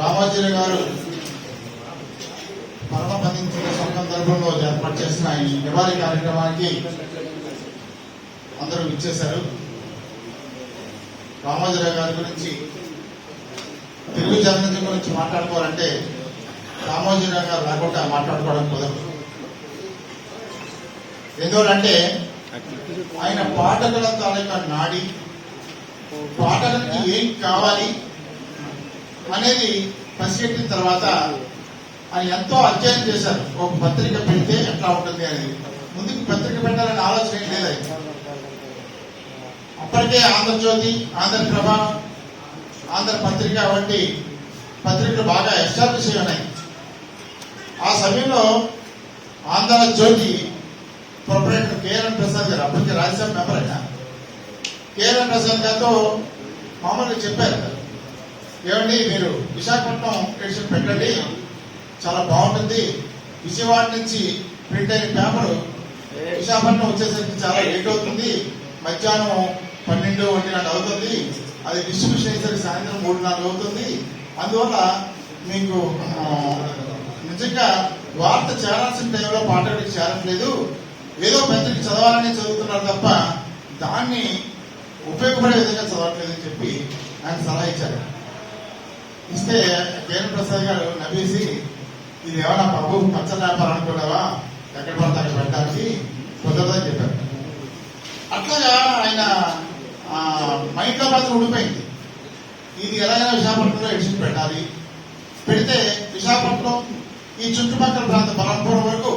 రామాచార్య గారు పరమపదించిన సందర్భంలో ఏర్పాటు చేసిన ఈ నివాళి కార్యక్రమానికి అందరూ ఇచ్చేశారు. రామాచార్య గారి గురించి తెలుగు జర్నలిజం గురించి మాట్లాడుకోవాలంటే రామాచార్య గారు లేకుండా మాట్లాడుకోవడం కుదరదు. ఎందుకంటే ఆయన పాఠకుల తాలూకా నాడి, పాఠకులకి ఏం కావాలి అనేది పసిగట్టిన తర్వాత ఆయన ఎంతో అధ్యయనం చేశారు. ఒక పత్రిక పెడితే ఎట్లా ఉంటుంది అనేది. ముందుకు పత్రిక పెట్టాలనే ఆలోచన ఏం లేదు. అప్పటికే ఆంధ్రజ్యోతి, ఆంధ్రప్రభ, ఆంధ్ర పత్రిక వంటి పత్రికలు బాగా ఎస్టాబ్లిష్ అయి ఉన్నాయి. ఆ సమయంలో ఆంధ్రజ్యోతి ప్రొపరేటర్ కేఎన్ ప్రసాద్ గారు, అప్పటికే రాజ్యసభ మెంబర్ అయినా, కేఎన్ ప్రసాద్ గారితో మామూలుగా చెప్పారు, ఏమండి మీరు విశాఖపట్నం ఎడిషన్ పెట్టండి, చాలా బాగుంటుంది. విజయవాడ నుంచి ప్రింట్ అయిన పేపర్ విశాఖపట్నం వచ్చేసరికి చాలా లేట్ అవుతుంది, మధ్యాహ్నం 12-1 అవుతుంది, అది డిస్ట్రిబ్యూషన్ అయ్యేసరికి సాయంత్రం 3-4 అవుతుంది. అందువల్ల మీకు నిజంగా వార్త చేరాల్సిన టైంలో పాఠకుడికి చేరట్లేదు, ఏదో పత్రిక చదవాలని చదువుతున్నారు తప్ప దాన్ని ఉపయోగపడే విధంగా చదవట్లేదని చెప్పి ఆయన సలహా ఇచ్చారు. ఇస్తే కేఎన్ ప్రసాద్ గారు నవ్వేసి, ఇది ఏమన్నా బాబు పచ్చ వ్యాపారం అనుకున్నావా, ఎక్కడ పడితే అక్కడ పెట్టడానికి కుదరదని చెప్పారు. అట్లాగా ఆయన మైండ్ లో మాత్రం ఉండిపోయింది, ఇది ఎలాగైనా విశాఖపట్నంలో ఎడిషన్ పెట్టాలి, పెడితే విశాఖపట్నం ఈ చుట్టుపక్కల ప్రాంత బలంపురం వరకు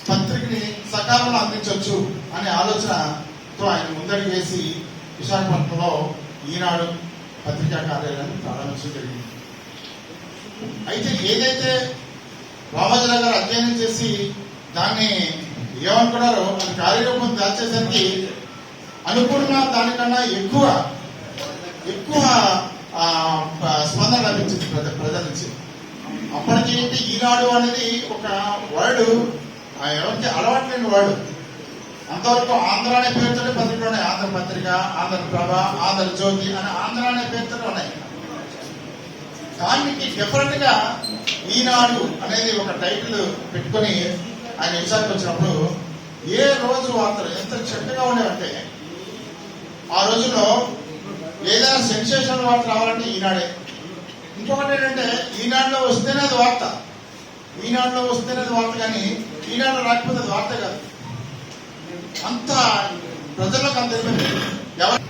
పత్రికని సకాలంలో అందించవచ్చు అనే ఆలోచనతో ఆయన ముందడుగు వేసి విశాఖపట్నంలో ఈనాడు పత్రికా కార్యాలయాన్ని ప్రారంభించడం జరిగింది. అయితే ఏదైతే రామాచార్య గారు అధ్యయనం చేసి దాన్ని ఏమనుకున్నారో అది కార్యరూపం దాల్చేసరికి అనుకున్న దానికన్నా ఎక్కువ స్పందన లభించింది ప్రజల నుంచి. అప్పటికేంటి ఈనాడు అనేది ఒక వర్డ్ ఎవరికి అలవాటు లేని వర్డ్. అంతవరకు ఆంధ్ర అనే పేరుతోనే పత్రికలు ఉన్నాయి. ఆంధ్ర పత్రిక, ఆంధ్రప్రభ, ఆంధ్రజ్యోతి అని ఆంధ్ర అనే పేరుతోనే ఉన్నాయి. దానికి డిఫరెంట్ గా ఈనాడు అనేది ఒక టైటిల్ పెట్టుకుని ఆయన విశాఖకు వచ్చినప్పుడు ఏ రోజు వార్తలు ఎంత చక్కగా ఉండేవంటే, ఆ రోజుల్లో ఏదైనా సెన్సేషన్ వార్త రావాలంటే ఈనాడే. ఇంకొకటి ఏంటంటే ఈనాడులో వస్తేనే అది వార్త, ఈనాడులో వస్తేనే అది వార్త, కానీ ఈనాడు రాకపోతే అది వార్త కాదు. అంత ప్రజలకు అంత ఎవరు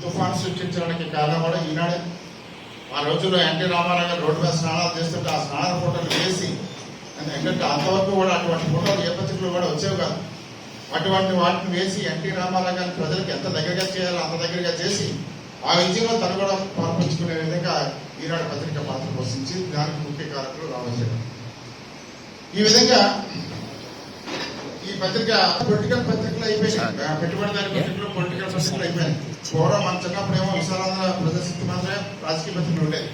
తుఫాను సృష్టించడానికి కారణం కూడా ఈనాడే. ఆ రోజుల్లో ఎన్టీ రామారావు గారు రోడ్డు మీద స్నానాలు చేస్తుంటే ఆ స్నానాల ఫోటోలు వేసి, ఎందుకంటే అంతవరకు కూడా అటువంటి ఫోటోలు ఏ పత్రికలు కూడా వచ్చేవి కాదు. అటువంటి వాటిని వేసి ఎన్టీ రామారావు గారిని ప్రజలకు ఎంత దగ్గరగా చేయాలో అంత దగ్గరగా చేసి ఆ విజయంలో తను కూడా పాల్పంచుకునే విధంగా ఈనాడు పత్రిక పాత్ర పోషించి దానికి ముఖ్య కారకులు రామచంద్ర. ఈ విధంగా ఈ పత్రిక పొలిటికల్ పత్రికలు అయిపోయినాయి, పెట్టుబడిదారి పత్రికలు పొలిటికల్ పత్రికలు అయిపోయినాయి. పూర్వం మన చిన్నప్పుడేమో విశాలాంధ్ర ప్రదర్శించి మాత్రమే రాజకీయ పత్రికలు ఉండేది.